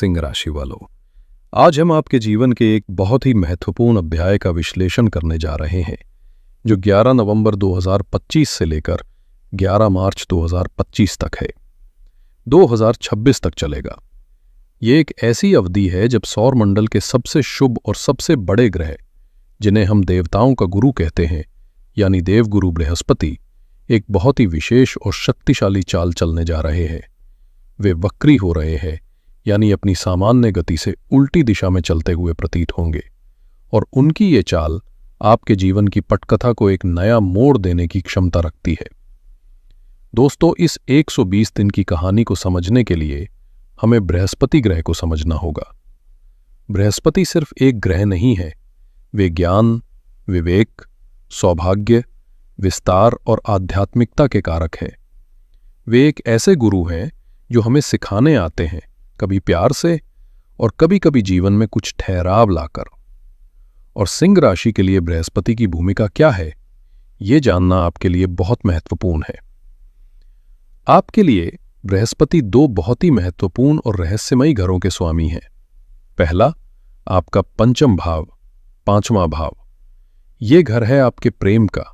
सिंह राशि वालों, आज हम आपके जीवन के एक बहुत ही महत्वपूर्ण अध्याय का विश्लेषण करने जा रहे हैं जो 11 नवंबर 2025 से लेकर 11 मार्च 2025 तक है, 2026 तक चलेगा। ये एक ऐसी अवधि है जब सौर मंडल के सबसे शुभ और सबसे बड़े ग्रह, जिन्हें हम देवताओं का गुरु कहते हैं, यानी देवगुरु बृहस्पति, एक बहुत ही विशेष और शक्तिशाली चाल चलने जा रहे हैं। वे वक्री हो रहे हैं, यानी अपनी सामान्य गति से उल्टी दिशा में चलते हुए प्रतीत होंगे, और उनकी ये चाल आपके जीवन की पटकथा को एक नया मोड़ देने की क्षमता रखती है। दोस्तों, इस 120 दिन की कहानी को समझने के लिए हमें बृहस्पति ग्रह को समझना होगा। बृहस्पति सिर्फ एक ग्रह नहीं है, वे ज्ञान, विवेक, सौभाग्य, विस्तार और आध्यात्मिकता के कारक हैं। वे एक ऐसे गुरु हैं जो हमें सिखाने आते हैं, कभी प्यार से और कभी कभी जीवन में कुछ ठहराव लाकर। और सिंह राशि के लिए बृहस्पति की भूमिका क्या है, ये जानना आपके लिए बहुत महत्वपूर्ण है। आपके लिए बृहस्पति दो बहुत ही महत्वपूर्ण और रहस्यमयी घरों के स्वामी हैं। पहला, आपका पंचम भाव, पांचवां भाव। ये घर है आपके प्रेम का,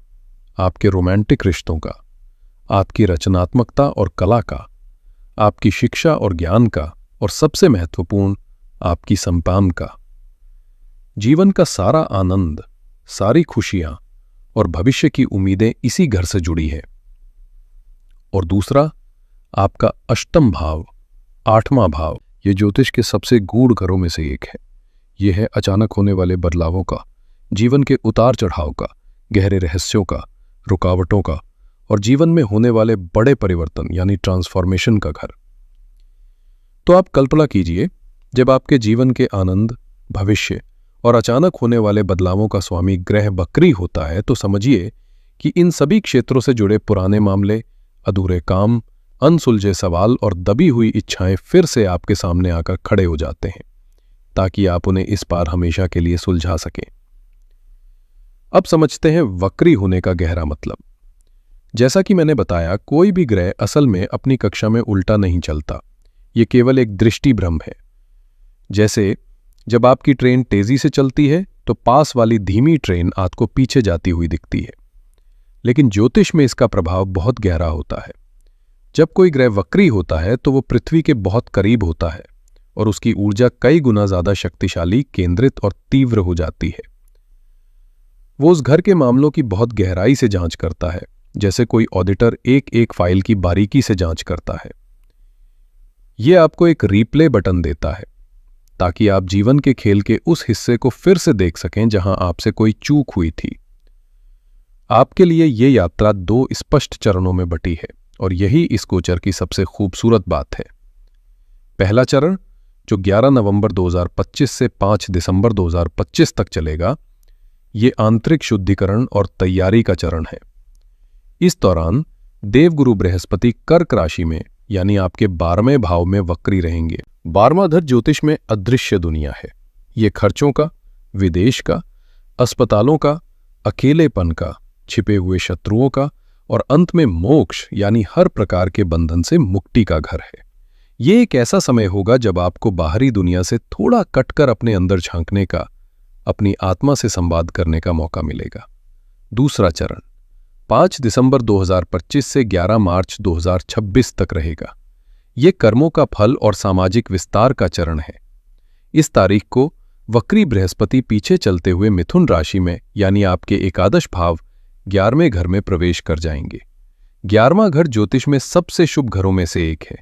आपके रोमांटिक रिश्तों का, आपकी रचनात्मकता और कला का, आपकी शिक्षा और ज्ञान का, और सबसे महत्वपूर्ण, आपकी संतान का। जीवन का सारा आनंद, सारी खुशियां और भविष्य की उम्मीदें इसी घर से जुड़ी है। और दूसरा, आपका अष्टम भाव, आठवां भाव। ये ज्योतिष के सबसे गूढ़ घरों में से एक है। यह है अचानक होने वाले बदलावों का, जीवन के उतार चढ़ाव का, गहरे रहस्यों का, रुकावटों का, और जीवन में होने वाले बड़े परिवर्तन यानी ट्रांसफॉर्मेशन का घर। तो आप कल्पना कीजिए, जब आपके जीवन के आनंद, भविष्य और अचानक होने वाले बदलावों का स्वामी ग्रह वक्री होता है, तो समझिए कि इन सभी क्षेत्रों से जुड़े पुराने मामले, अधूरे काम, अनसुलझे सवाल और दबी हुई इच्छाएं फिर से आपके सामने आकर खड़े हो जाते हैं, ताकि आप उन्हें इस बार हमेशा के लिए सुलझा सकें। अब समझते हैं वक्री होने का गहरा मतलब। जैसा कि मैंने बताया, कोई भी ग्रह असल में अपनी कक्षा में उल्टा नहीं चलता। ये केवल एक दृष्टि भ्रम है। जैसे जब आपकी ट्रेन तेजी से चलती है तो पास वाली धीमी ट्रेन आपको पीछे जाती हुई दिखती है, लेकिन ज्योतिष में इसका प्रभाव बहुत गहरा होता है। जब कोई ग्रह वक्री होता है तो वो पृथ्वी के बहुत करीब होता है और उसकी ऊर्जा कई गुना ज्यादा शक्तिशाली, केंद्रित और तीव्र हो जाती है। वो उस घर के मामलों की बहुत गहराई से जांच करता है, जैसे कोई ऑडिटर एक एक फाइल की बारीकी से जांच करता है। ये आपको एक रीप्ले बटन देता है, ताकि आप जीवन के खेल के उस हिस्से को फिर से देख सकें जहां आपसे कोई चूक हुई थी। आपके लिए ये यात्रा दो स्पष्ट चरणों में बटी है, और यही इस गोचर की सबसे खूबसूरत बात है। पहला चरण, जो 11 नवंबर 2025 से 5 दिसंबर 2025 तक चलेगा, ये आंतरिक शुद्धिकरण और तैयारी का चरण है। इस दौरान देवगुरु बृहस्पति कर्क राशि में, यानी आपके 12वें भाव में वक्री रहेंगे। 12वां घर ज्योतिष में अदृश्य दुनिया है। ये खर्चों का, विदेश का, अस्पतालों का, अकेलेपन का, छिपे हुए शत्रुओं का, और अंत में मोक्ष यानी हर प्रकार के बंधन से मुक्ति का घर है। ये एक ऐसा समय होगा जब आपको बाहरी दुनिया से थोड़ा कटकर अपने अंदर झांकने का, अपनी आत्मा से संवाद करने का मौका मिलेगा। दूसरा चरण 5 दिसंबर 2025 से 11 मार्च 2026 तक रहेगा। ये कर्मों का फल और सामाजिक विस्तार का चरण है। इस तारीख को वक्री बृहस्पति पीछे चलते हुए मिथुन राशि में, यानी आपके एकादश भाव 11वें घर में प्रवेश कर जाएंगे। 11वां घर ज्योतिष में सबसे शुभ घरों में से एक है।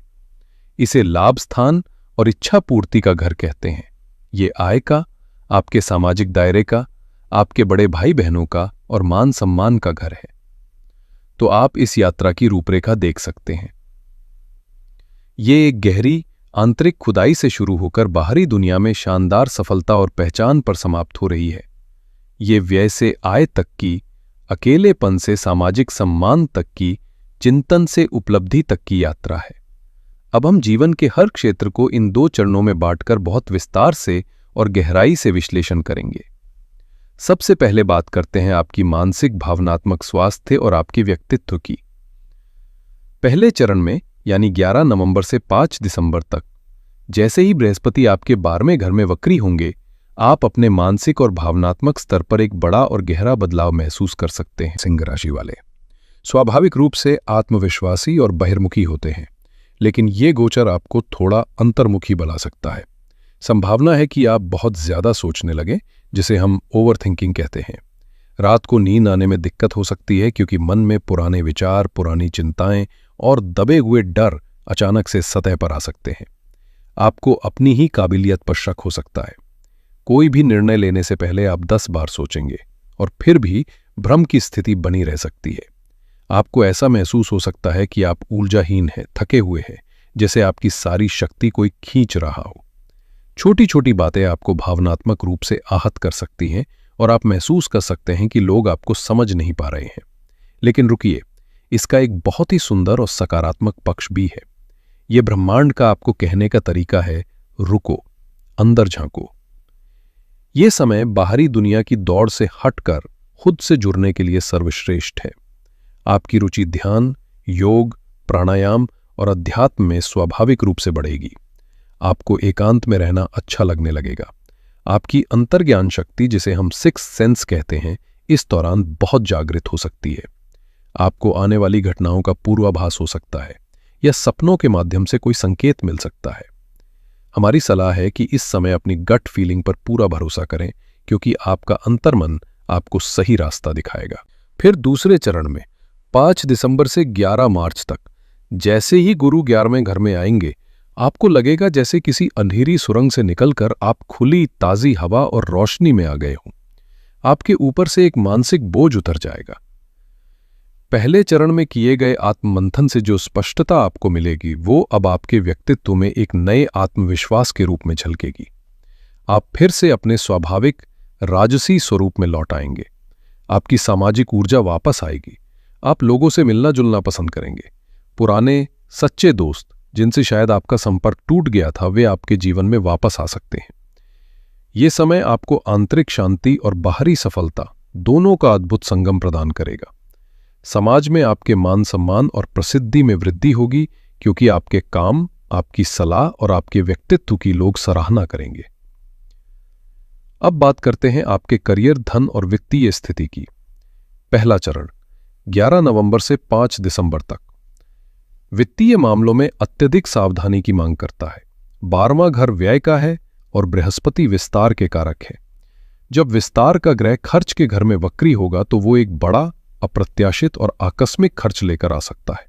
इसे लाभ स्थान और इच्छा पूर्ति का घर कहते हैं। ये आय का, आपके सामाजिक दायरे का, आपके बड़े भाई बहनों का और मान सम्मान का घर है। तो आप इस यात्रा की रूपरेखा देख सकते हैं। ये एक गहरी आंतरिक खुदाई से शुरू होकर बाहरी दुनिया में शानदार सफलता और पहचान पर समाप्त हो रही है। ये व्यय से आय तक की, अकेलेपन से सामाजिक सम्मान तक की, चिंतन से उपलब्धि तक की यात्रा है। अब हम जीवन के हर क्षेत्र को इन दो चरणों में बांटकर बहुत विस्तार से और गहराई से विश्लेषण करेंगे। सबसे पहले बात करते हैं आपकी मानसिक भावनात्मक स्वास्थ्य और आपके व्यक्तित्व की। पहले चरण में यानी 11 नवंबर से 5 दिसंबर तक जैसे ही बृहस्पति आपके 12वें घर में वक्री होंगे, आप अपने मानसिक और भावनात्मक स्तर पर एक बड़ा और गहरा बदलाव महसूस कर सकते हैं। सिंह राशि वाले स्वाभाविक रूप से आत्मविश्वासी और बहिर्मुखी होते हैं, लेकिन ये गोचर आपको थोड़ा अंतर्मुखी बना सकता है। संभावना है कि आप बहुत ज्यादा सोचने लगें, जिसे हम ओवर थिंकिंग कहते हैं। रात को नींद आने में दिक्कत हो सकती है, क्योंकि मन में पुराने विचार, पुरानी चिंताएं और दबे हुए डर अचानक से सतह पर आ सकते हैं। आपको अपनी ही काबिलियत पर शक हो सकता है। कोई भी निर्णय लेने से पहले आप 10 बार सोचेंगे और फिर भी भ्रम की स्थिति बनी रह सकती है। आपको ऐसा महसूस हो सकता है कि आप ऊर्जाहीन हैं, थके हुए हैं, जैसे आपकी सारी शक्ति कोई खींच रहा हो। छोटी छोटी बातें आपको भावनात्मक रूप से आहत कर सकती हैं और आप महसूस कर सकते हैं कि लोग आपको समझ नहीं पा रहे हैं। लेकिन रुकिए, इसका एक बहुत ही सुंदर और सकारात्मक पक्ष भी है। यह ब्रह्मांड का आपको कहने का तरीका है, रुको, अंदर झांको। यह समय बाहरी दुनिया की दौड़ से हटकर खुद से जुड़ने के लिए सर्वश्रेष्ठ है। आपकी रुचि ध्यान, योग, प्राणायाम और अध्यात्म में स्वाभाविक रूप से बढ़ेगी। आपको एकांत में रहना अच्छा लगने लगेगा। आपकी अंतर्ज्ञान शक्ति, जिसे हम सिक्स सेंस कहते हैं, इस दौरान बहुत जागृत हो सकती है। आपको आने वाली घटनाओं का पूर्वाभास हो सकता है या सपनों के माध्यम से कोई संकेत मिल सकता है। हमारी सलाह है कि इस समय अपनी गट फीलिंग पर पूरा भरोसा करें, क्योंकि आपका अंतर्मन आपको सही रास्ता दिखाएगा। फिर दूसरे चरण में 5 दिसंबर से 11 मार्च तक, जैसे ही गुरु 11वें घर में आएंगे, आपको लगेगा जैसे किसी अंधेरी सुरंग से निकलकर आप खुली ताजी हवा और रोशनी में आ गए हों। आपके ऊपर से एक मानसिक बोझ उतर जाएगा। पहले चरण में किए गए आत्ममंथन से जो स्पष्टता आपको मिलेगी, वो अब आपके व्यक्तित्व में एक नए आत्मविश्वास के रूप में झलकेगी। आप फिर से अपने स्वाभाविक राजसी स्वरूप में लौट आएंगे। आपकी सामाजिक ऊर्जा वापस आएगी। आप लोगों से मिलना जुलना पसंद करेंगे। पुराने सच्चे दोस्त, जिनसे शायद आपका संपर्क टूट गया था, वे आपके जीवन में वापस आ सकते हैं। ये समय आपको आंतरिक शांति और बाहरी सफलता दोनों का अद्भुत संगम प्रदान करेगा। समाज में आपके मान सम्मान और प्रसिद्धि में वृद्धि होगी, क्योंकि आपके काम, आपकी सलाह और आपके व्यक्तित्व की लोग सराहना करेंगे। अब बात करते हैं आपके करियर, धन और वित्तीय स्थिति की। पहला चरण 11 नवंबर से 5 दिसंबर तक वित्तीय मामलों में अत्यधिक सावधानी की मांग करता है। 12वां घर व्यय का है और बृहस्पति विस्तार के कारक है। जब विस्तार का ग्रह खर्च के घर में वक्री होगा, तो वो एक बड़ा, अप्रत्याशित और आकस्मिक खर्च लेकर आ सकता है।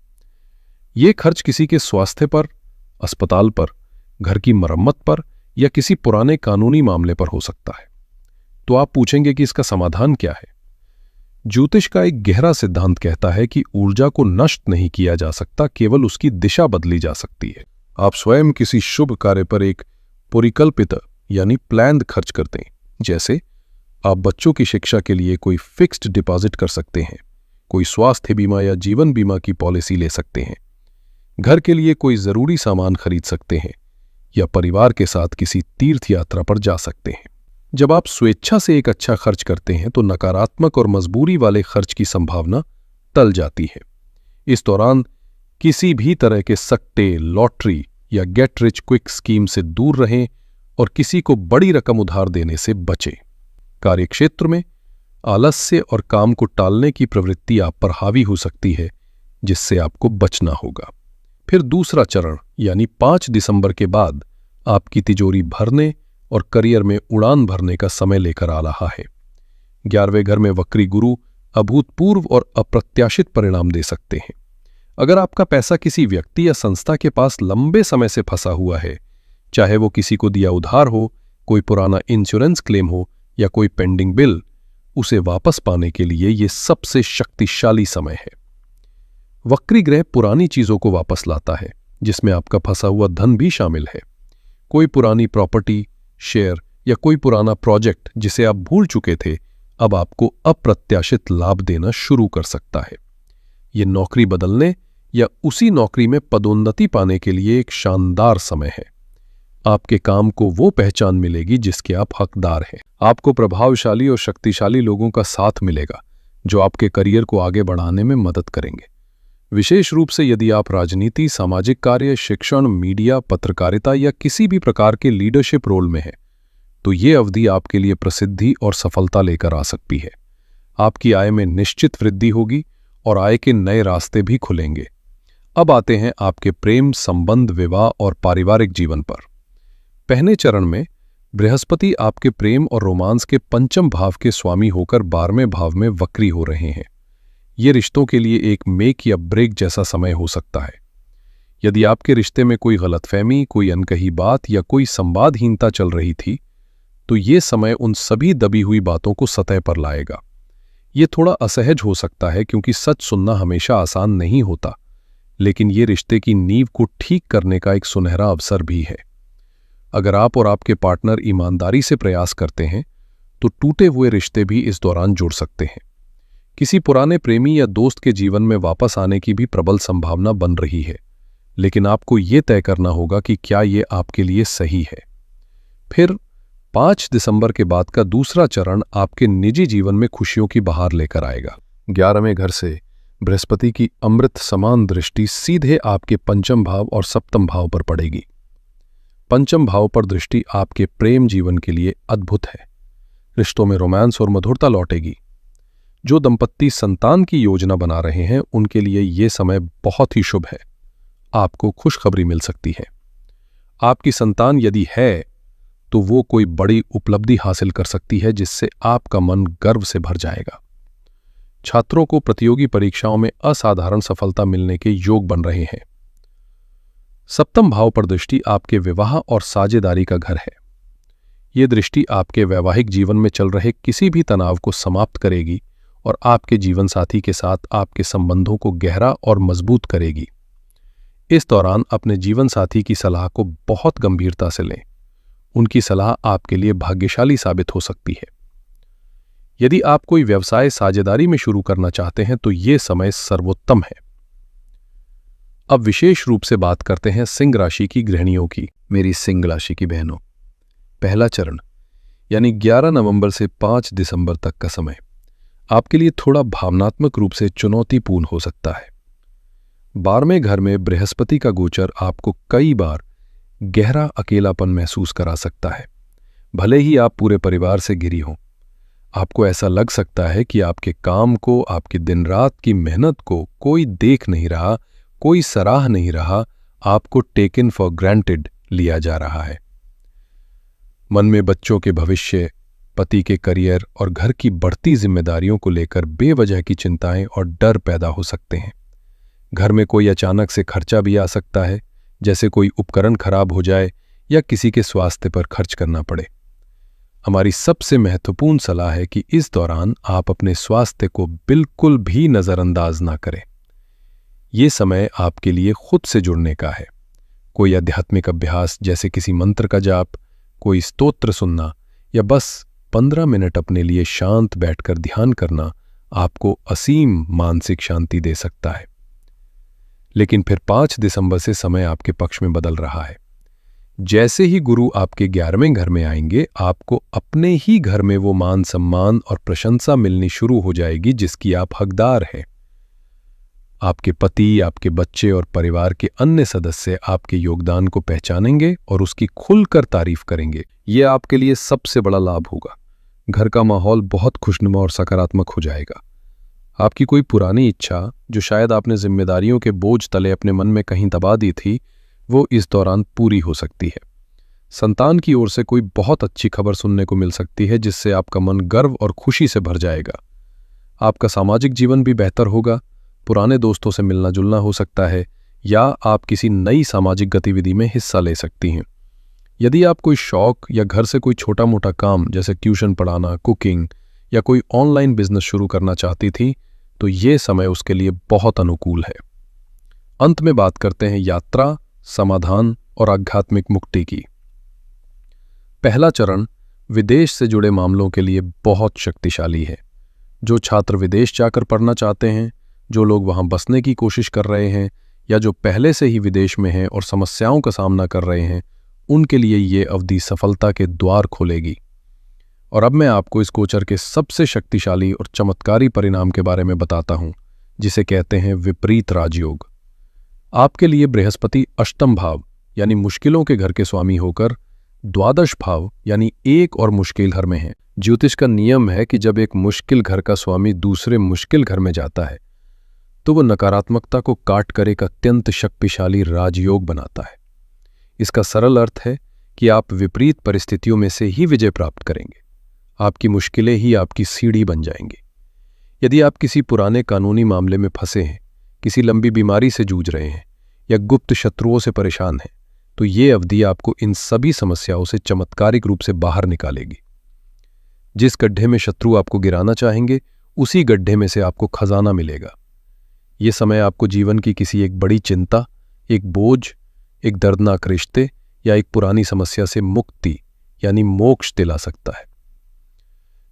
ये खर्च किसी के स्वास्थ्य पर, अस्पताल पर, घर की मरम्मत पर या किसी पुराने कानूनी मामले पर हो सकता है। तो आप पूछेंगे कि इसका समाधान क्या है? ज्योतिष का एक गहरा सिद्धांत कहता है कि ऊर्जा को नष्ट नहीं किया जा सकता, केवल उसकी दिशा बदली जा सकती है। आप स्वयं किसी शुभ कार्य पर एक परिकल्पित यानी प्लान्ड खर्च करते हैं। जैसे आप बच्चों की शिक्षा के लिए कोई फिक्स्ड डिपॉजिट कर सकते हैं, कोई स्वास्थ्य बीमा या जीवन बीमा की पॉलिसी ले सकते हैं, घर के लिए कोई जरूरी सामान खरीद सकते हैं या परिवार के साथ किसी तीर्थ यात्रा पर जा सकते हैं। जब आप स्वेच्छा से एक अच्छा खर्च करते हैं, तो नकारात्मक और मजबूरी वाले खर्च की संभावना टल जाती है। इस दौरान किसी भी तरह के सट्टे, लॉटरी या गेट रिच क्विक स्कीम से दूर रहें और किसी को बड़ी रकम उधार देने से बचें। कार्यक्षेत्र में आलस्य और काम को टालने की प्रवृत्ति आप पर हावी हो सकती है, जिससे आपको बचना होगा। फिर दूसरा चरण यानी 5 दिसंबर के बाद आपकी तिजोरी भरने और करियर में उड़ान भरने का समय लेकर आ रहा है। 11वें घर में वक्री गुरु अभूतपूर्व और अप्रत्याशित परिणाम दे सकते हैं। अगर आपका पैसा किसी व्यक्ति या संस्था के पास लंबे समय से फंसा हुआ है, चाहे वो किसी को दिया उधार हो, कोई पुराना इंश्योरेंस क्लेम हो या कोई पेंडिंग बिल, उसे वापस पाने के लिए ये सबसे शक्तिशाली समय है। वक्री ग्रह पुरानी चीजों को वापस लाता है, जिसमें आपका फंसा हुआ धन भी शामिल है। कोई पुरानी प्रॉपर्टी, शेयर या कोई पुराना प्रोजेक्ट जिसे आप भूल चुके थे, अब आपको अप्रत्याशित लाभ देना शुरू कर सकता है। ये नौकरी बदलने या उसी नौकरी में पदोन्नति पाने के लिए एक शानदार समय है। आपके काम को वो पहचान मिलेगी जिसके आप हकदार हैं। आपको प्रभावशाली और शक्तिशाली लोगों का साथ मिलेगा, जो आपके करियर को आगे बढ़ाने में मदद करेंगे। विशेष रूप से यदि आप राजनीति, सामाजिक कार्य, शिक्षण, मीडिया, पत्रकारिता या किसी भी प्रकार के लीडरशिप रोल में हैं, तो ये अवधि आपके लिए प्रसिद्धि और सफलता लेकर आ सकती है। आपकी आय में निश्चित वृद्धि होगी और आय के नए रास्ते भी खुलेंगे। अब आते हैं आपके प्रेम, संबंध, विवाह और पारिवारिक जीवन पर। पहले चरण में बृहस्पति आपके प्रेम और रोमांस के पंचम भाव के स्वामी होकर 12वें भाव में वक्री हो रहे हैं। ये रिश्तों के लिए एक मेक या ब्रेक जैसा समय हो सकता है। यदि आपके रिश्ते में कोई गलतफहमी, कोई अनकही बात या कोई संवादहीनता चल रही थी, तो ये समय उन सभी दबी हुई बातों को सतह पर लाएगा। ये थोड़ा असहज हो सकता है क्योंकि सच सुनना हमेशा आसान नहीं होता, लेकिन ये रिश्ते की नींव को ठीक करने का एक सुनहरा अवसर भी है। अगर आप और आपके पार्टनर ईमानदारी से प्रयास करते हैं, तो टूटे हुए रिश्ते भी इस दौरान जुड़ सकते हैं। किसी पुराने प्रेमी या दोस्त के जीवन में वापस आने की भी प्रबल संभावना बन रही है, लेकिन आपको ये तय करना होगा कि क्या ये आपके लिए सही है। फिर 5 दिसंबर के बाद का दूसरा चरण आपके निजी जीवन में खुशियों की बहार लेकर आएगा। 11वें घर से बृहस्पति की अमृत समान दृष्टि सीधे आपके पंचम भाव और सप्तम भाव पर पड़ेगी। पंचम भाव पर दृष्टि आपके प्रेम जीवन के लिए अद्भुत है। रिश्तों में रोमांस और मधुरता लौटेगी। जो दंपत्ति संतान की योजना बना रहे हैं, उनके लिए ये समय बहुत ही शुभ है। आपको खुशखबरी मिल सकती है। आपकी संतान यदि है, तो वो कोई बड़ी उपलब्धि हासिल कर सकती है जिससे आपका मन गर्व से भर जाएगा। छात्रों को प्रतियोगी परीक्षाओं में असाधारण सफलता मिलने के योग बन रहे हैं। सप्तम भाव पर दृष्टि आपके विवाह और साझेदारी का घर है। ये दृष्टि आपके वैवाहिक जीवन में चल रहे किसी भी तनाव को समाप्त करेगी और आपके जीवन साथी के साथ आपके संबंधों को गहरा और मजबूत करेगी। इस दौरान अपने जीवन साथी की सलाह को बहुत गंभीरता से लें। उनकी सलाह आपके लिए भाग्यशाली साबित हो सकती है। यदि आप कोई व्यवसाय साझेदारी में शुरू करना चाहते हैं, तो ये समय सर्वोत्तम है। अब विशेष रूप से बात करते हैं सिंह राशि की गृहिणियों की। मेरी सिंह राशि की बहनों, पहला चरण यानी 11 नवंबर से 5 दिसंबर तक का समय आपके लिए थोड़ा भावनात्मक रूप से चुनौतीपूर्ण हो सकता है। 12वें घर में बृहस्पति का गोचर आपको कई बार गहरा अकेलापन महसूस करा सकता है। भले ही आप पूरे परिवार से घिरी हों, आपको ऐसा लग सकता है कि आपके काम को, आपकी दिन रात की मेहनत को कोई देख नहीं रहा, कोई सराह नहीं रहा, आपको टेकन फॉर ग्रांटेड लिया जा रहा है। मन में बच्चों के भविष्य, पति के करियर और घर की बढ़ती जिम्मेदारियों को लेकर बेवजह की चिंताएं और डर पैदा हो सकते हैं। घर में कोई अचानक से खर्चा भी आ सकता है, जैसे कोई उपकरण खराब हो जाए या किसी के स्वास्थ्य पर खर्च करना पड़े। हमारी सबसे महत्वपूर्ण सलाह है कि इस दौरान आप अपने स्वास्थ्य को बिल्कुल भी नजरअंदाज ना करें। ये समय आपके लिए खुद से जुड़ने का है। कोई आध्यात्मिक अभ्यास जैसे किसी मंत्र का जाप, कोई स्तोत्र सुनना या बस 15 मिनट अपने लिए शांत बैठकर ध्यान करना आपको असीम मानसिक शांति दे सकता है। लेकिन फिर 5 दिसंबर से समय आपके पक्ष में बदल रहा है। जैसे ही गुरु आपके 11वें घर में आएंगे, आपको अपने ही घर में वो मान सम्मान और प्रशंसा मिलनी शुरू हो जाएगी जिसकी आप हकदार हैं। आपके पति, आपके बच्चे और परिवार के अन्य सदस्य आपके योगदान को पहचानेंगे और उसकी खुलकर तारीफ करेंगे। ये आपके लिए सबसे बड़ा लाभ होगा। घर का माहौल बहुत खुशनुमा और सकारात्मक हो जाएगा। आपकी कोई पुरानी इच्छा, जो शायद आपने जिम्मेदारियों के बोझ तले अपने मन में कहीं दबा दी थी, वो इस दौरान पूरी हो सकती है। संतान की ओर से कोई बहुत अच्छी खबर सुनने को मिल सकती है जिससे आपका मन गर्व और खुशी से भर जाएगा। आपका सामाजिक जीवन भी बेहतर होगा। पुराने दोस्तों से मिलना जुलना हो सकता है या आप किसी नई सामाजिक गतिविधि में हिस्सा ले सकती हैं। यदि आप कोई शौक या घर से कोई छोटा मोटा काम जैसे ट्यूशन पढ़ाना, कुकिंग या कोई ऑनलाइन बिजनेस शुरू करना चाहती थी, तो ये समय उसके लिए बहुत अनुकूल है। अंत में बात करते हैं यात्रा, समाधान और आध्यात्मिक मुक्ति की। पहला चरण विदेश से जुड़े मामलों के लिए बहुत शक्तिशाली है। जो छात्र विदेश जाकर पढ़ना चाहते हैं, जो लोग वहां बसने की कोशिश कर रहे हैं या जो पहले से ही विदेश में हैं और समस्याओं का सामना कर रहे हैं, उनके लिए ये अवधि सफलता के द्वार खोलेगी। और अब मैं आपको इस गोचर के सबसे शक्तिशाली और चमत्कारी परिणाम के बारे में बताता हूं, जिसे कहते हैं विपरीत राजयोग। आपके लिए बृहस्पति अष्टम भाव यानी मुश्किलों के घर के स्वामी होकर द्वादश भाव यानी एक और मुश्किल घर में है। ज्योतिष का नियम है कि जब एक मुश्किल घर का स्वामी दूसरे मुश्किल घर में जाता है तो वह नकारात्मकता को काट कर एक अत्यंत शक्तिशाली राजयोग बनाता है। इसका सरल अर्थ है कि आप विपरीत परिस्थितियों में से ही विजय प्राप्त करेंगे। आपकी मुश्किलें ही आपकी सीढ़ी बन जाएंगी। यदि आप किसी पुराने कानूनी मामले में फंसे हैं, किसी लंबी बीमारी से जूझ रहे हैं या गुप्त शत्रुओं से परेशान हैं, तो ये अवधि आपको इन सभी समस्याओं से चमत्कारिक रूप से बाहर निकालेगी। जिस गड्ढे में शत्रु आपको गिराना चाहेंगे, उसी गड्ढे में से आपको खजाना मिलेगा। ये समय आपको जीवन की किसी एक बड़ी चिंता, एक बोझ, एक दर्दनाक रिश्ते या एक पुरानी समस्या से मुक्ति यानी मोक्ष दिला सकता है।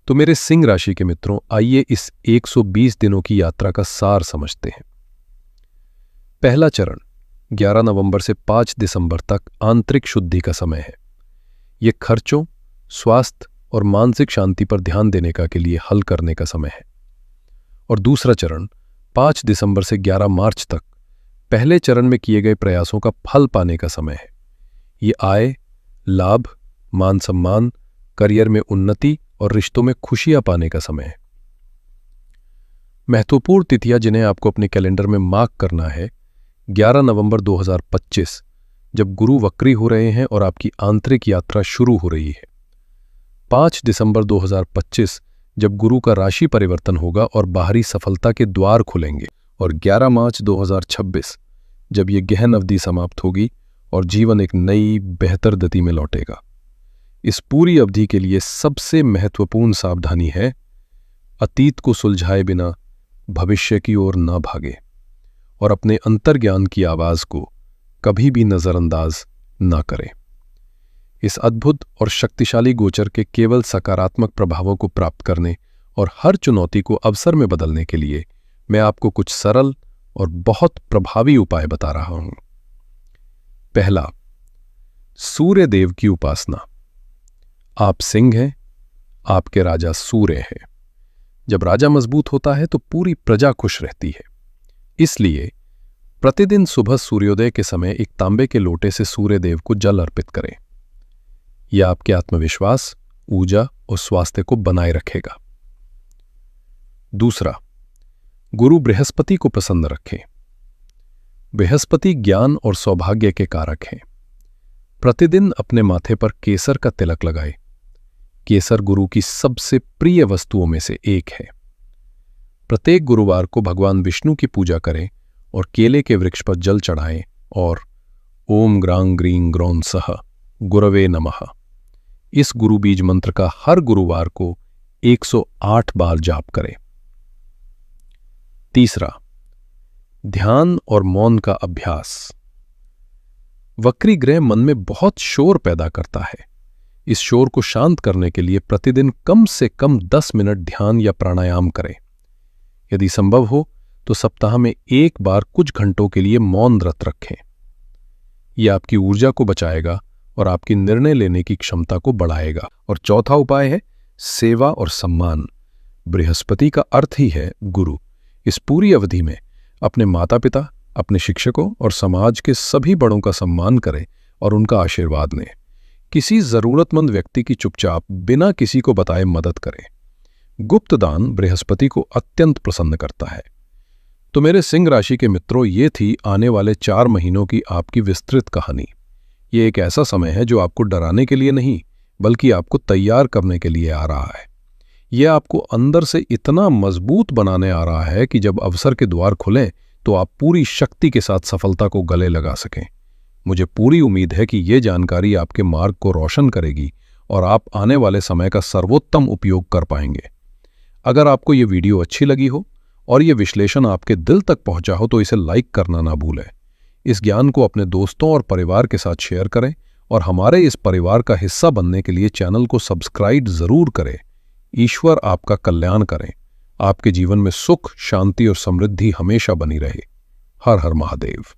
तो मेरे सिंह राशि के मित्रों, आइए इस 120 दिनों की यात्रा का सार समझते हैं। पहला चरण 11 नवंबर से 5 दिसंबर तक आंतरिक शुद्धि का समय है। यह खर्चों, स्वास्थ्य और मानसिक शांति पर ध्यान देने के लिए हल करने का समय है। और दूसरा चरण 5 दिसंबर से 11 मार्च तक पहले चरण में किए गए प्रयासों का फल पाने का समय है। ये आय, लाभ, मान सम्मान, करियर में उन्नति और रिश्तों में खुशियां पाने का समय है। महत्वपूर्ण तिथियां जिन्हें आपको अपने कैलेंडर में मार्क करना है: 11 नवंबर 2025 जब गुरु वक्री हो रहे हैं और आपकी आंतरिक यात्रा शुरू हो रही है। 5 दिसंबर 2025 जब गुरु का राशि परिवर्तन होगा और बाहरी सफलता के द्वार खुलेंगे। और 11 मार्च 2026 जब ये गहन अवधि समाप्त होगी और जीवन एक नई बेहतर गति में लौटेगा। इस पूरी अवधि के लिए सबसे महत्वपूर्ण सावधानी है, अतीत को सुलझाए बिना भविष्य की ओर न भागे और अपने अंतर्ज्ञान की आवाज को कभी भी नजरअंदाज न करें। इस अद्भुत और शक्तिशाली गोचर के केवल सकारात्मक प्रभावों को प्राप्त करने और हर चुनौती को अवसर में बदलने के लिए मैं आपको कुछ सरल और बहुत प्रभावी उपाय बता रहा हूं। पहला, सूर्य देव की उपासना। आप सिंह हैं, आपके राजा सूर्य हैं। जब राजा मजबूत होता है तो पूरी प्रजा खुश रहती है। इसलिए प्रतिदिन सुबह सूर्योदय के समय एक तांबे के लोटे से सूर्य देव को जल अर्पित करें। यह आपके आत्मविश्वास, ऊर्जा और स्वास्थ्य को बनाए रखेगा। दूसरा, गुरु बृहस्पति को प्रसन्न रखें। बृहस्पति ज्ञान और सौभाग्य के कारक हैं। प्रतिदिन अपने माथे पर केसर का तिलक लगाएं। केसर गुरु की सबसे प्रिय वस्तुओं में से एक है। प्रत्येक गुरुवार को भगवान विष्णु की पूजा करें और केले के वृक्ष पर जल चढ़ाएं और ओम ग्रां ग्रीं ग्रौं सह गुरवे नमः इस गुरु बीज मंत्र का हर गुरुवार को 108 बार जाप करें। तीसरा, ध्यान और मौन का अभ्यास। वक्री ग्रह मन में बहुत शोर पैदा करता है। इस शोर को शांत करने के लिए प्रतिदिन कम से कम 10 मिनट ध्यान या प्राणायाम करें। यदि संभव हो तो सप्ताह में एक बार कुछ घंटों के लिए मौन व्रत रखें। यह आपकी ऊर्जा को बचाएगा और आपकी निर्णय लेने की क्षमता को बढ़ाएगा। और चौथा उपाय है सेवा और सम्मान। बृहस्पति का अर्थ ही है गुरु। इस पूरी अवधि में अपने माता पिता, अपने शिक्षकों और समाज के सभी बड़ों का सम्मान करें और उनका आशीर्वाद लें। किसी जरूरतमंद व्यक्ति की चुपचाप बिना किसी को बताए मदद करें। गुप्त दान बृहस्पति को अत्यंत प्रसन्न करता है। तो मेरे सिंह राशि के मित्रों, ये थी आने वाले 4 महीनों की आपकी विस्तृत कहानी। ये एक ऐसा समय है जो आपको डराने के लिए नहीं बल्कि आपको तैयार करने के लिए आ रहा है। यह आपको अंदर से इतना मजबूत बनाने आ रहा है कि जब अवसर के द्वार खुलें तो आप पूरी शक्ति के साथ सफलता को गले लगा सकें। मुझे पूरी उम्मीद है कि ये जानकारी आपके मार्ग को रोशन करेगी और आप आने वाले समय का सर्वोत्तम उपयोग कर पाएंगे। अगर आपको ये वीडियो अच्छी लगी हो और ये विश्लेषण आपके दिल तक पहुंचा हो तो इसे लाइक करना ना भूलें। इस ज्ञान को अपने दोस्तों और परिवार के साथ शेयर करें और हमारे इस परिवार का हिस्सा बनने के लिए चैनल को सब्सक्राइब जरूर करें। ईश्वर आपका कल्याण करें। आपके जीवन में सुख, शांति और समृद्धि हमेशा बनी रहे। हर हर महादेव।